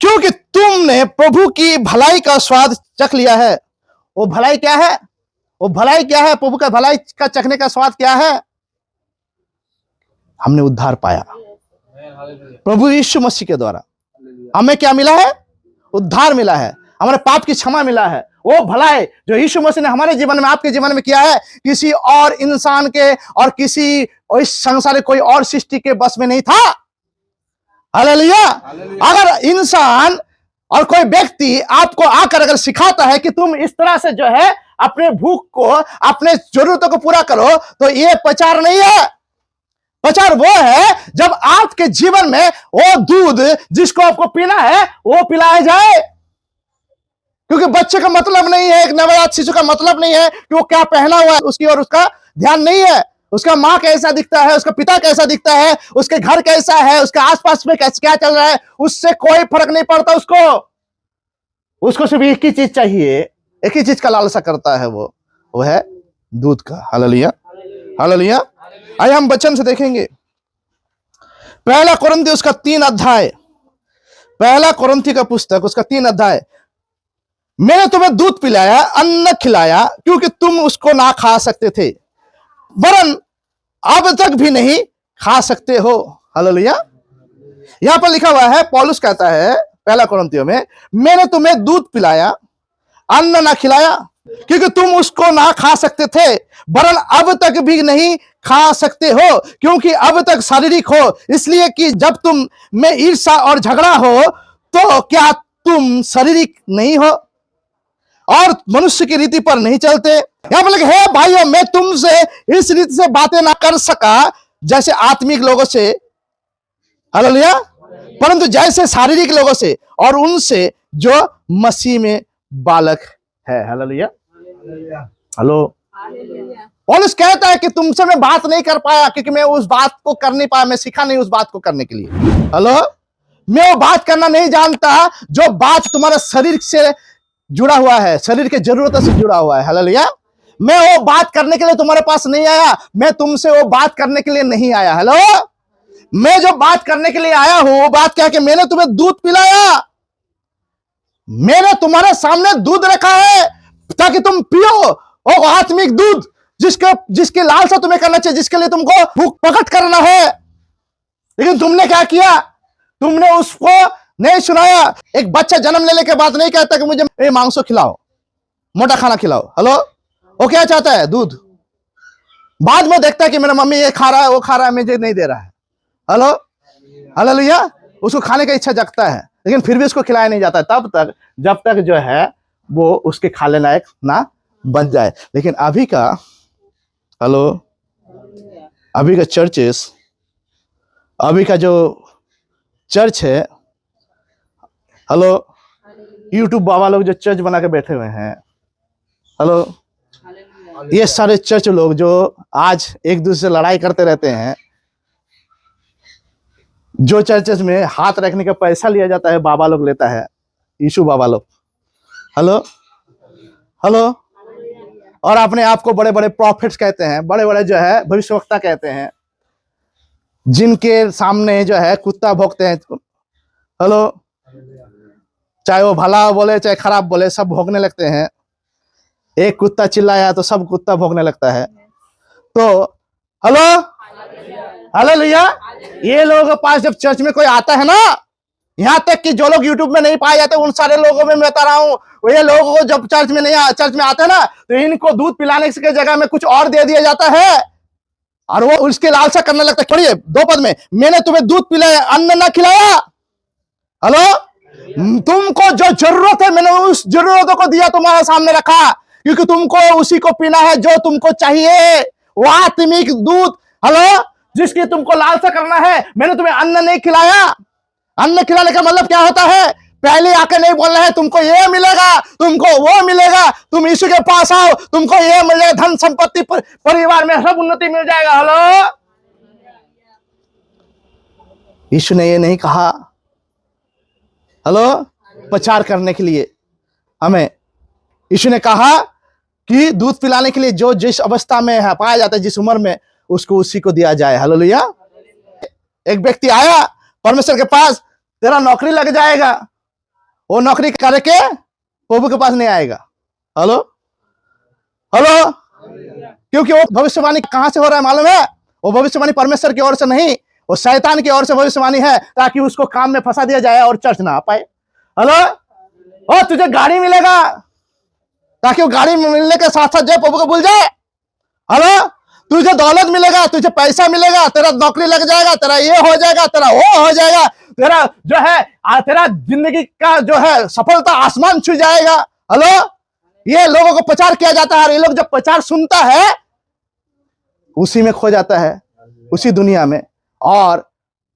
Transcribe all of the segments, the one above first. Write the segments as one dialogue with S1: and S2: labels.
S1: क्योंकि तुमने प्रभु की भलाई का स्वाद चख लिया है। वो भलाई क्या है? वो भलाई क्या है? प्रभु का भलाई का चखने का स्वाद क्या है? हमने उद्धार पाया प्रभु यीशु मसीह के द्वारा। हमें क्या मिला है? उद्धार मिला है, हमारे पाप की क्षमा मिला है। वो भलाई जो यीशु मसीह ने हमारे जीवन में, आपके जीवन में किया है, किसी और इंसान के और किसी इस संसार में कोई और सृष्टि के बस में नहीं था। हालेलुया। अगर इंसान और कोई व्यक्ति आपको आकर अगर सिखाता है कि तुम इस तरह से जो है अपने भूख को, अपने जरूरतों को पूरा करो, तो ये प्रचार नहीं है। प्रचार वो है जब आपके जीवन में वो दूध जिसको आपको पीना है वो पिलाया जाए। क्योंकि बच्चे का मतलब नहीं है, एक नवजात शिशु का मतलब नहीं है कि वो क्या पहना हुआ है, उसकी और उसका ध्यान नहीं है। उसका माँ कैसा दिखता है, उसका पिता कैसा दिखता है, उसके घर कैसा है, उसके आसपास में क्या चल रहा है, उससे कोई फर्क नहीं पड़ता उसको सिर्फ एक ही चीज चाहिए, एक ही चीज का लालसा करता है, वो है दूध का। Hallelujah, hallelujah. आइए हम वचन से देखेंगे। पहला कुरिन्थी उसका 3 अध्याय, पहला कुरिन्थी का पुस्तक उसका 3 अध्याय। मैंने तुम्हें दूध पिलाया, अन्न खिलाया, क्योंकि तुम उसको ना खा सकते थे, वरन अब तक भी नहीं खा सकते हो। हालेलुया। यहां पर लिखा हुआ है, पौलुस कहता है पहला कुरिन्थियों में, मैंने तुम्हें दूध पिलाया, अन्न ना खिलाया, क्योंकि तुम उसको ना खा सकते थे, वरन अब तक भी नहीं खा सकते हो, क्योंकि अब तक शारीरिक हो, इसलिए कि जब तुम में ईर्ष्या और झगड़ा हो तो क्या तुम शारीरिक नहीं हो और मनुष्य की रीति पर नहीं चलते। यहां पर हे भाइयों, मैं तुमसे इस रीति से बातें ना कर सका जैसे आत्मिक लोगों से, हालेलुया, परंतु जैसे शारीरिक लोगों से और उनसे जो मसीह में बालक है। Hallelujah, hello. पौलुस कहता है कि तुमसे मैं बात नहीं कर पाया क्योंकि मैं उस बात को कर नहीं पाया, मैं सीखा नहीं उस बात को करने के लिए। हेलो, मैं वो बात करना नहीं जानता जो बात तुम्हारे शरीर से जुड़ा हुआ है, शरीर के जरूरतों से जुड़ा हुआ है। हालेलुया। मैं वो बात करने के लिए तुम्हारे पास नहीं आया, मैं तुमसे वो बात करने के लिए नहीं आया। हेलो, मैं जो बात करने के लिए आया हूं वो बात क्या है कि मैंने तुम्हें दूध पिलाया, मैंने तुम्हारे सामने दूध रखा है ताकि तुम पियो वो आत्मिक दूध जिसके लालसा तुम्हें करना चाहिए, जिसके लिए तुमको भूख प्रकट करना है। लेकिन तुमने क्या किया? तुमने उसको नहीं सुनाया। एक बच्चा जन्म लेने के बाद नहीं कहता कि मुझे मांसो खिलाओ, मोटा खाना खिलाओ। हेलो, वो क्या चाहता है? दूध। बाद में देखता है कि मेरा मम्मी ये खा रहा है, वो खा रहा है, मुझे नहीं दे रहा है। Hello, hallelujah. उसको खाने का इच्छा जगता है, लेकिन फिर भी उसको खिलाया नहीं जाता तब तक जब तक जो है वो उसके खाने लायक ना बन जाए। लेकिन अभी का, हेलो, अभी का चर्चेस, अभी का जो चर्च है, हेलो, यूट्यूब बाबा लोग जो चर्च बना के बैठे हुए हैं, हेलो, ये सारे चर्च लोग जो आज एक दूसरे से लड़ाई करते रहते हैं, जो चर्चेस में हाथ रखने का पैसा लिया जाता है, बाबा लोग लेता है, यीशु बाबा लोग। हेलो, हेलो, और अपने आप को बड़े बड़े प्रॉफिट्स कहते हैं, बड़े बड़े जो है भविष्यवक्ता कहते हैं, जिनके सामने जो है कुत्ता भौंकते हैं। हेलो, चाहे वो भला बोले चाहे खराब बोले, सब भौंकने लगते हैं। एक कुत्ता चिल्लाया तो सब कुत्ता भौंकने लगता है। तो हेलो, हालेलुया। ये लोगों के पास जब चर्च में कोई आता है ना, यहां तक कि जो लोग यूट्यूब में नहीं पाए जाते उन सारे लोगों में मैं बता रहा हूं, ये लोगों को जब चर्च में आते हैं ना, तो इनको दूध पिलाने की जगह में कुछ और दे दिया जाता है और वो उसके लालसा करने लगता है। पढ़िए 2 पद में, मैंने तुम्हें दूध पिलाया, अन्न ना खिलाया। हेलो, तुमको जो जरूरत है मैंने उस जरूरतों को दिया, तुम्हारे सामने रखा, क्योंकि तुमको उसी को पीना है जो तुमको चाहिए, वो आत्मिक दूध। हेलो, जिसकी तुमको लालसा करना है। मैंने तुम्हें अन्न नहीं खिलाया। अन्न खिलाने का मतलब क्या होता है? पहले आके नहीं बोलना है तुमको ये मिलेगा, तुमको वो मिलेगा, तुम यीशु के पास आओ, तुमको ये मिलेगा, धन संपत्ति परिवार में सब उन्नति मिल जाएगा। हेलो, यीशु ने ये नहीं कहा। हेलो, प्रचार करने के लिए हमें यीशु ने कहा कि दूध पिलाने के लिए जो जिस अवस्था में है पाया जाता है, जिस उम्र में, उसको उसी को दिया जाए। हालेलुया। एक व्यक्ति आया परमेश्वर के पास, तेरा नौकरी लग जाएगा, वो नौकरी करके प्रभु के पास नहीं आएगा। हेलो हेलो, क्योंकि वो भविष्यवाणी कहां से हो रहा है मालूम है? वो भविष्यवाणी परमेश्वर की ओर से नहीं, वो शैतान की ओर से भविष्यवाणी है, ताकि उसको काम में फंसा दिया जाए और चर्च ना आ पाए। हेलो, ओ तुझे गाड़ी मिलेगा, ताकि वो गाड़ी मिलने के साथ साथ जो प्रभु को भूल जाए। हेलो, तुझे दौलत मिलेगा, तुझे पैसा मिलेगा, तेरा नौकरी लग जाएगा, तेरा ये हो जाएगा, तेरा वो हो जाएगा, तेरा जो है तेरा जिंदगी का जो है सफलता आसमान छू जाएगा। हेलो, ये लोगों को प्रचार किया जाता है, और ये लोग जब प्रचार सुनता है उसी में खो जाता है, उसी दुनिया में, और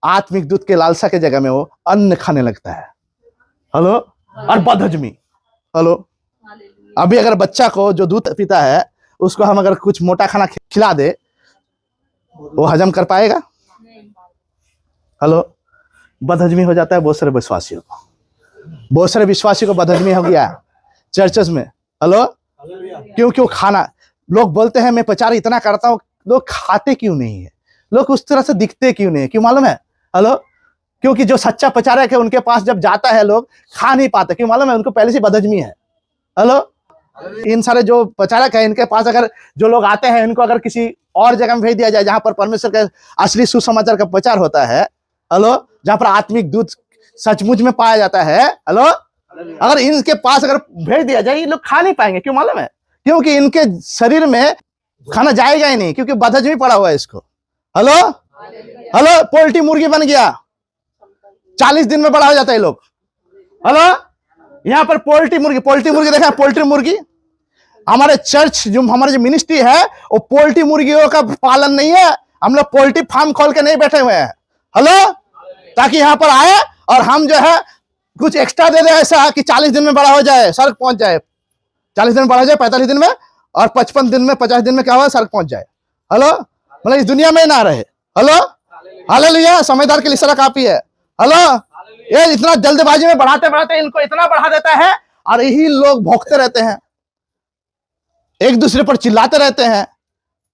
S1: आत्मिक दूध के लालसा के जगह में वो अन्न खाने लगता है। हेलो, और बदहजमी। हेलो, अभी अगर बच्चा को जो दूध पीता है उसको हम अगर कुछ मोटा खाना खिला दे, वो हजम कर पाएगा? हेलो, बदहजमी हो जाता है बहुत सारे विश्वासियों को, बहुत सारे विश्वासियों को बदहजमी हो गया चर्चेस में। हेलो, क्योंकि वो खाना, लोग बोलते हैं मैं प्रचार इतना करता हूं, लोग खाते क्यों नहीं है? लोग उस तरह से दिखते क्यों नहीं है? क्यों मालूम है? हेलो, क्योंकि जो सच्चा प्रचारक है उनके पास जब जाता है लोग खा नहीं पाते। क्यों मालूम है? उनको पहले से बदहजमी है। हेलो, इन सारे जो प्रचारक है इनके पास अगर जो लोग आते हैं, इनको अगर किसी और जगह में भेज दिया जाए जहां पर परमेश्वर का असली सुसमाचार का प्रचार होता है, हेलो, जहां पर आत्मिक दूध सचमुच में पाया जाता है, हेलो, अगर इनके पास अगर भेज दिया जाए, ये लोग खा नहीं पाएंगे। क्यों मालूम है? क्योंकि इनके शरीर में खाना जाएगा ही नहीं, क्योंकि बदहजमी पड़ा हुआ है इसको। हेलो हेलो, पोल्ट्री मुर्गी बन गया, 40 दिन में बड़ा हो जाता है लोग। हेलो, यहाँ पर पोल्ट्री मुर्गी देखा, पोल्ट्री मुर्गी। हमारे चर्च जो हमारे जो मिनिस्ट्री है वो पोल्ट्री मुर्गियों का पालन नहीं है। हम लोग पोल्ट्री फार्म खोल के नहीं बैठे हुए हैं। हेलो, ताकि यहाँ पर आए और हम जो है कुछ एक्स्ट्रा दे दे, ऐसा कि 40 दिन में बड़ा हो जाए, सड़क पहुंच जाए, 40 दिन में बड़ा हो जाए, 45 दिन में, और 55 दिन में, 50 दिन में क्या हुआ, सड़क पहुंच जाए। हेलो, मतलब इस दुनिया में ना रहे। हेलो, हालेलुया, समझदार के लिए सड़क काफी है। हेलो, ये इतना जल्दबाजी में बढ़ाते बढ़ाते इनको इतना बढ़ा देता है, और यही लोग भौंकते रहते हैं, एक दूसरे पर चिल्लाते रहते हैं।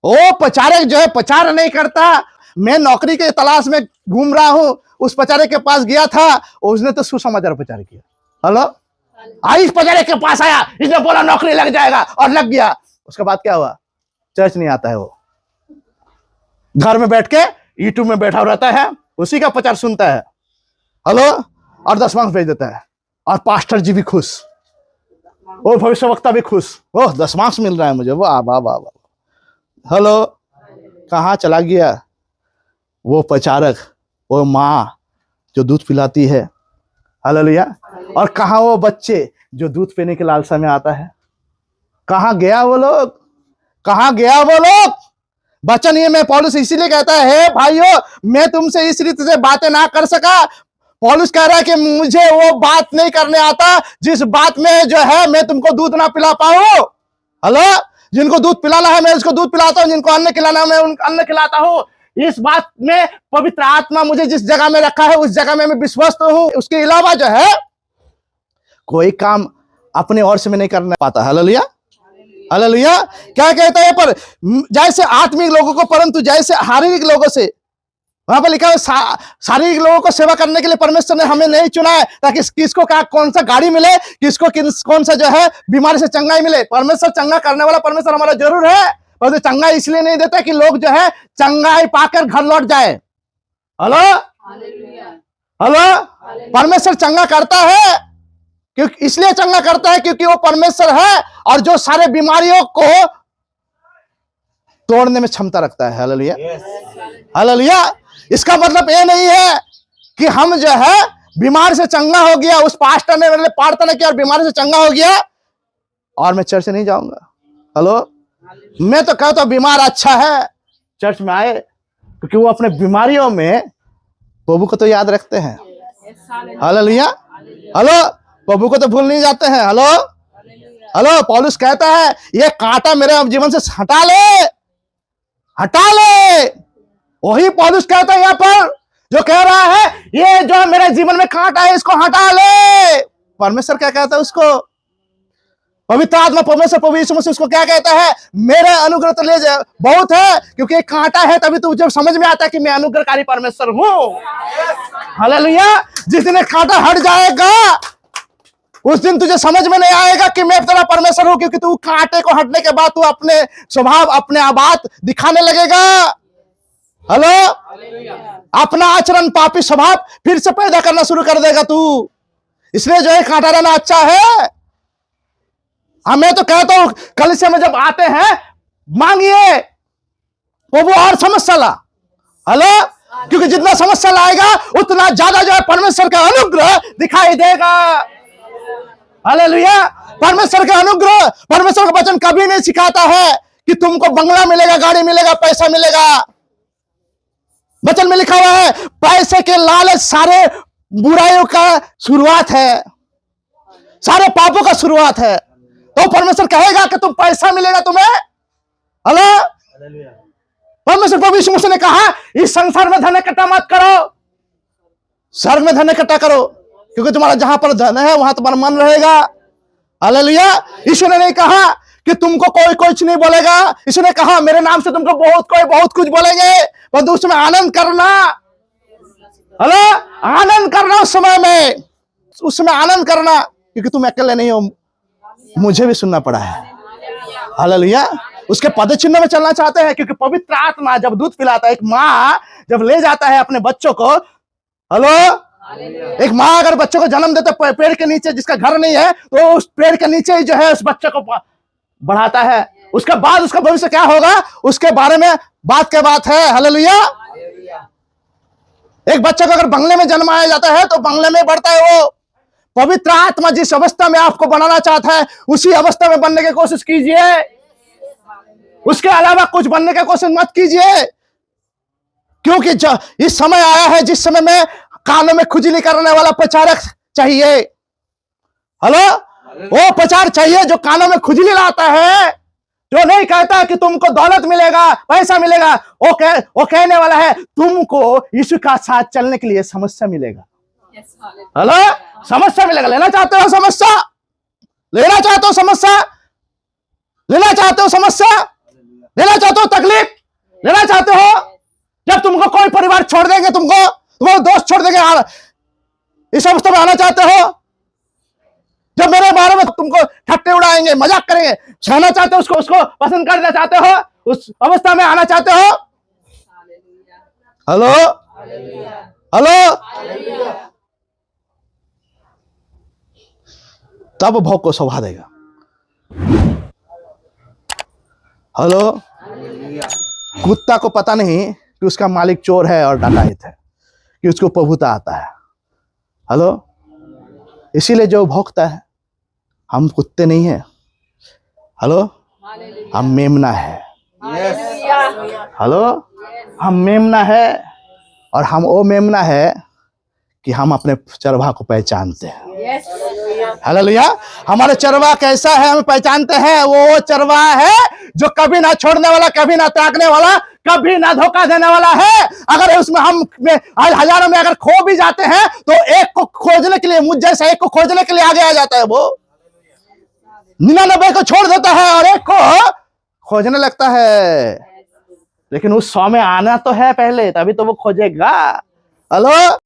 S1: वो प्रचारक जो है प्रचार नहीं करता। मैं नौकरी के तलाश में घूम रहा हूं, उस प्रचारक के पास गया था, उसने तो सुसमाचार प्रचार किया। हेलो, इस प्रचारक के पास आया, इसने बोला नौकरी लग जाएगा, और लग गया। उसके बाद क्या हुआ? चर्च नहीं आता है, वो घर में बैठ के यूट्यूब में बैठा रहता है, उसी का प्रचार सुनता है। हेलो, और 10 मार्क्स भेज देता है, और पास्टर जी भी खुश, और भविष्यवक्ता भी खुश, ओह 10 मार्क्स मिल रहा है मुझे, वाह वाह वाह वाह। हेलो, कहाँ चला गया वो प्रचारक, वो माँ जो दूध पिलाती है? हालेलुया। और कहाँ वो बच्चे जो दूध पीने के लालसा में आता है? कहाँ गया वो लोग? कहाँ गया वो लोग? वचन ये में पौलुस इसीलिए कहता है, भाइयों मैं तुमसे इस रीति से बातें ना कर सका। पौलुस कह रहा है कि मुझे वो बात नहीं करने आता जिस बात में जो है मैं तुमको दूध ना पिला पाऊं। हेलो, जिनको दूध पिलाना है मैं उसको दूध पिलाता हूं, जिनको अन्न खिलाना है मैं उनको अन्न खिलाता हूं। इस बात में पवित्र आत्मा मुझे जिस जगह में रखा है उस जगह में मैं विश्वस्त हूं। उसके अलावा जो है कोई काम अपने ओर से मैं नहीं करना पाता। Hallelujah hallelujah. क्या कहता है? पर जैसे आत्मिक लोगों को, परंतु जैसे शारीरिक लोगों से, वहां पर लिखा है शारीरिक लोगों को सेवा करने के लिए परमेश्वर ने हमें नहीं चुना है ताकि किसको क्या कौन सा गाड़ी मिले, किसको कौन सा जो है बीमारी से चंगाई मिले। परमेश्वर चंगा करने वाला परमेश्वर हमारा जरूर है, पर चंगा इसलिए नहीं देता कि लोग जो है चंगाई पाकर घर लौट जाए। हेलो हेलो, परमेश्वर चंगा करता है, क्योंकि इसलिए चंगा करता है क्योंकि वो परमेश्वर है और जो सारे बीमारियों को तोड़ने में क्षमता रखता है। Hallelujah hallelujah. इसका मतलब ये नहीं है कि हम जो है बीमार से चंगा हो गया, उस पास्टर ने मेरे लिए प्रार्थना किया और बीमारी से चंगा हो गया और मैं चर्च नहीं जाऊंगा। हेलो, मैं तो कहता हूं बीमार अच्छा है चर्च में आए, क्योंकि वो अपने बीमारियों में प्रभु को तो याद रखते हैं। हालेलुया हेलो, प्रभु को तो भूल नहीं जाते हैं। हेलो हेलो, पौलुस कहता है ये कांटा मेरे जीवन से हटा ले, हटा ले। वही पौलुस कहता है यहाँ पर, जो कह रहा है ये जो मेरे जीवन में कांटा है इसको हटा ले। परमेश्वर क्या कहता है उसको? पवित्र आत्मा परमेश्वर प्रभु यीशु मसीह उसको क्या कहता है? मेरे अनुग्रह तो ले जा बहुत है, क्योंकि एक कांटा है तभी तो जब समझ में आता है कि मैं अनुग्रहकारी परमेश्वर हूं। हालेलुया। जिस दिन कांटा हट जाएगा उस दिन तुझे समझ में नहीं आएगा कि मैं तेरा परमेश्वर हूं, क्योंकि तू कांटे को हटने के बाद तू अपने स्वभाव, अपने आबाद दिखाने लगेगा। हेलो, अपना आचरण, पापी स्वभाव फिर से पैदा करना शुरू कर देगा तू। इसलिए जो है कांटा रहना अच्छा है। मैं तो कहता हूं कलीसिया में जब आते हैं मांगिए वो और समस्या ला। हेलो, क्योंकि जितना समस्या लाएगा उतना ज्यादा जो है परमेश्वर का अनुग्रह दिखाई देगा। हालेलुया। परमेश्वर का अनुग्रह, परमेश्वर का वचन कभी नहीं सिखाता है कि तुमको बंगला मिलेगा, गाड़ी मिलेगा, पैसा मिलेगा। वचन में लिखा हुआ है पैसे के लालच सारे बुराइयों का शुरुआत है, सारे पापों का शुरुआत है। तो परमेश्वर कहेगा कि तुम पैसा मिलेगा तुम्हें। हेलो, परमेश्वर प्रभु यीशु मसीह ने कहा इस संसार में धन इकट्ठा मत करो, स्वर्ग में धन इकट्ठा करो, क्योंकि तुम्हारा जहां पर धन है वहां तुम्हारा मन रहेगा। हालेलुया। यीशु ने नहीं कहा कि तुमको कोई कुछ नहीं बोलेगा। यीशु ने कहा मेरे नाम से तुमको बहुत कुछ बोलेंगे, परंतु उसमें आनंद करना। हेलो, आनंद करना उस समय में, उसमें आनंद करना, क्योंकि तुम अकेले नहीं हो, मुझे भी सुनना पड़ा है। हालेलुया। उसके पद चिन्ह में चलना चाहते हैं, क्योंकि पवित्र आत्मा जब दूध पिलाता है, एक माँ जब ले जाता है अपने बच्चों को, हेलो, एक माँ अगर बच्चों को जन्म देता है पेड़ के नीचे, जिसका घर नहीं है तो उस पेड़ के नीचे ही जो है उस बच्चे को बढ़ाता है। उसके बाद उसका भविष्य क्या होगा उसके बारे में बात के बात है। हालेलुया। एक बच्चे को अगर बंगले में जन्माया जाता है तो बंगले में बढ़ता है वो। पवित्र आत्मा जिस अवस्था में आपको बनाना चाहता है उसी अवस्था में बनने की कोशिश कीजिए, उसके अलावा कुछ बनने की कोशिश मत कीजिए, क्योंकि इस समय आया है जिस समय में कानों में खुजली करने वाला प्रचारक चाहिए। हेलो, वो प्रचार चाहिए जो कानों में खुजली लाता है, जो नहीं कहता कि तुमको दौलत मिलेगा, पैसा मिलेगा। वो कहने वाला है तुमको यीशु का साथ चलने के लिए समस्या मिलेगा। हेलो, समस्या मिलेगा। लेना चाहते हो समस्या? लेना चाहते हो समस्या? लेना चाहते हो समस्या? लेना चाहते हो तकलीफ? लेना चाहते हो? जब तुमको कोई परिवार छोड़ देंगे, तुमको दोस्त छोड़ देंगे, इस अवस्था में आना चाहते हो? जब मेरे बारे में तुमको ठट्टे उड़ाएंगे, मजाक करेंगे, सहना चाहते हो, उसको पसंद करना चाहते हो, उस अवस्था में आना चाहते हो? हेलो, हेलो, तब भोग को शोभा देगा। हेलो, कुत्ता को पता नहीं कि उसका मालिक चोर है और डकायत है, कि उसको प्रभुता आता है। हेलो, इसीलिए जो भौंकता है, हम कुत्ते नहीं है। हेलो, हम मेमना है। हेलो, हम मेमना है, और हम वो मेमना है कि हम अपने चरवाह को पहचानते हैं। हालेलुया। हमारे चरवाह कैसा है हम पहचानते हैं। वो चरवाह है जो कभी ना छोड़ने वाला, कभी ना त्यागने वाला, कभी ना धोखा देने वाला है। अगर उसमें हम हजारों में अगर खो भी जाते हैं तो एक को खोजने के लिए, मुझ जैसा एक को खोजने के लिए आगे आ जाता है। वो 99 को छोड़ देता है और एक को खोजने लगता है, लेकिन उस 100 में आना तो है पहले, तभी तो वो खोजेगा। हेलो।